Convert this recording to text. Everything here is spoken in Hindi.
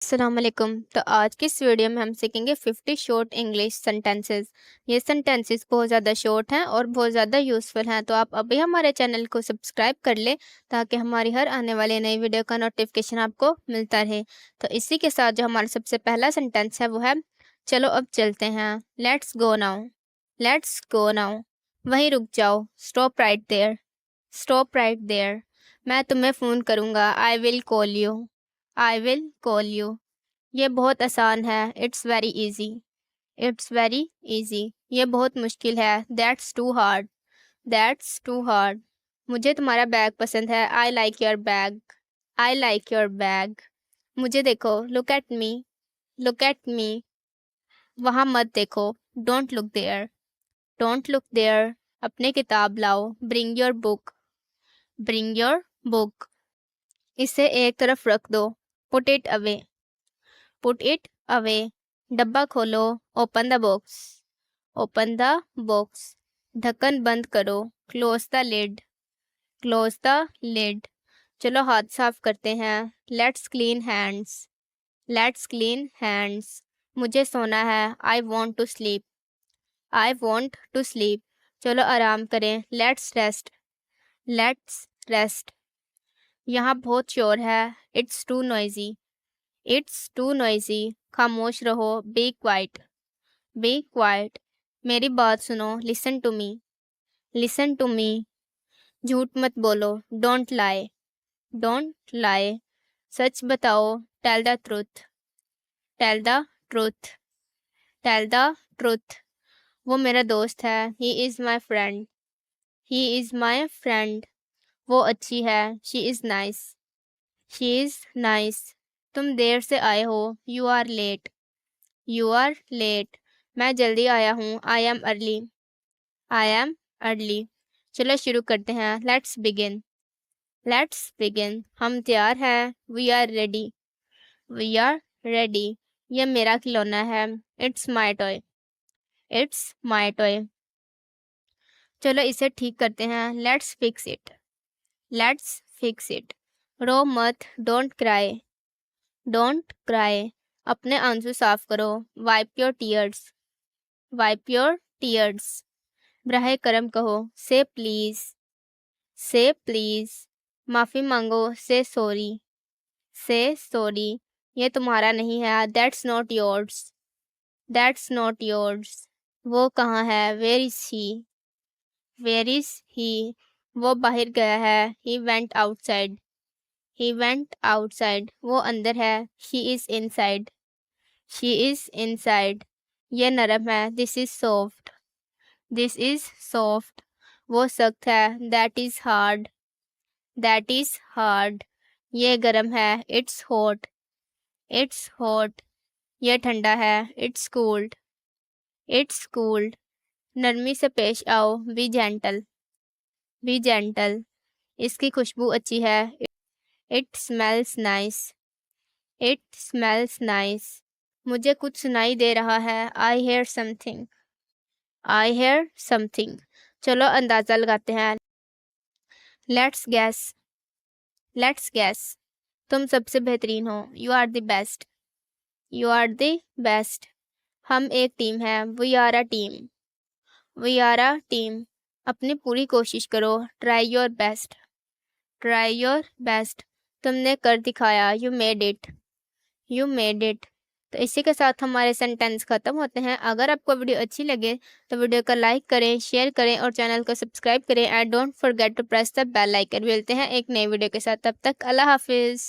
अस्सलाम वालेकुम। तो आज की इस वीडियो में हम सीखेंगे 50 शॉर्ट इंग्लिश सेंटेंसेस। ये सेंटेंसेस बहुत ज़्यादा शॉर्ट हैं और बहुत ज़्यादा यूज़फुल हैं, तो आप अभी हमारे चैनल को सब्सक्राइब कर लें ताकि हमारी हर आने वाली नई वीडियो का नोटिफिकेशन आपको मिलता रहे। तो इसी के साथ जो हमारा सबसे पहला सेंटेंस है वो है, चलो अब चलते हैं। Let's go now. Let's go now. वहीं रुक जाओ। Stop right there. Stop right there. मैं तुम्हें फ़ोन करूँगा। I will call you. I will call you. ये बहुत आसान है। It's very easy. It's very easy. ये बहुत मुश्किल है। That's too hard. That's too hard. मुझे तुम्हारा बैग पसंद है। I like your bag. I like your bag. मुझे देखो। Look at me. Look at me. वहाँ मत देखो। Don't look there. Don't look there. अपने किताब लाओ। Bring your book. Bring your book. इसे एक तरफ रख दो। Put it away. Put it away. डब्बा खोलो। Open the box. Open the box. ढक्कन बंद करो। Close the lid. Close the lid. चलो हाथ साफ करते हैं। Let's clean hands. Let's clean hands. मुझे सोना है। I want to sleep. I want to sleep. चलो आराम करें। Let's rest. Let's rest. यहाँ बहुत शोर है। It's too noisy. It's too noisy. खामोश रहो। Be quiet. Be quiet. मेरी बात सुनो। Listen to me. Listen to me. झूठ मत बोलो। Don't lie. Don't lie. सच बताओ। Tell the truth. Tell the truth. Tell the truth. वो मेरा दोस्त है। He is my friend. He is my friend. वो अच्छी है। She is nice. She is nice. तुम देर से आए हो। You are late. You are late. मैं जल्दी आया हूँ। I am early. I am early. चलो शुरू करते हैं। Let's begin. Let's begin. हम तैयार हैं। We are ready. We are ready. यह मेरा खिलौना है। It's my toy. It's my toy. चलो इसे ठीक करते हैं। Let's fix it. Let's fix it. रो मत। Don't cry. Don't cry. अपने आंसू साफ करो। Wipe your tears. Wipe your tears. बराह करम कहो। से प्लीज़। से प्लीज़। माफ़ी मांगो। से सॉरी। से सॉरी। ये तुम्हारा नहीं है। That's not yours. That's not yours. वो कहाँ है। Where is he. Where is he. वो बाहर गया है। He went outside. He went outside. वो अंदर है। She is inside. She is inside. ये नरम है। This is soft. This is soft. वो सख्त है। That is hard. That is hard. ये गर्म है। It's hot. It's hot. यह ठंडा है। It's cold. It's cold. नरमी से पेश आओ। Be gentle. Be gentle. इसकी खुशबू अच्छी है। It smells nice. It smells nice. मुझे कुछ सुनाई दे रहा है। I hear something. I hear something. चलो अंदाज़ा लगाते हैं। Let's guess. Let's guess. तुम सबसे बेहतरीन हो। You are the best. You are the best. हम एक टीम है। We are a team. We are a team. अपनी पूरी कोशिश करो। Try your best. Try your best. तुमने कर दिखाया। You made it. You made it. तो इसी के साथ हमारे सेंटेंस ख़त्म होते हैं। अगर आपको वीडियो अच्छी लगे तो वीडियो को लाइक करें, शेयर करें और चैनल को सब्सक्राइब करें and don't forget to press the bell icon. मिलते हैं एक नई वीडियो के साथ। तब तक अल्लाह हाफिज़।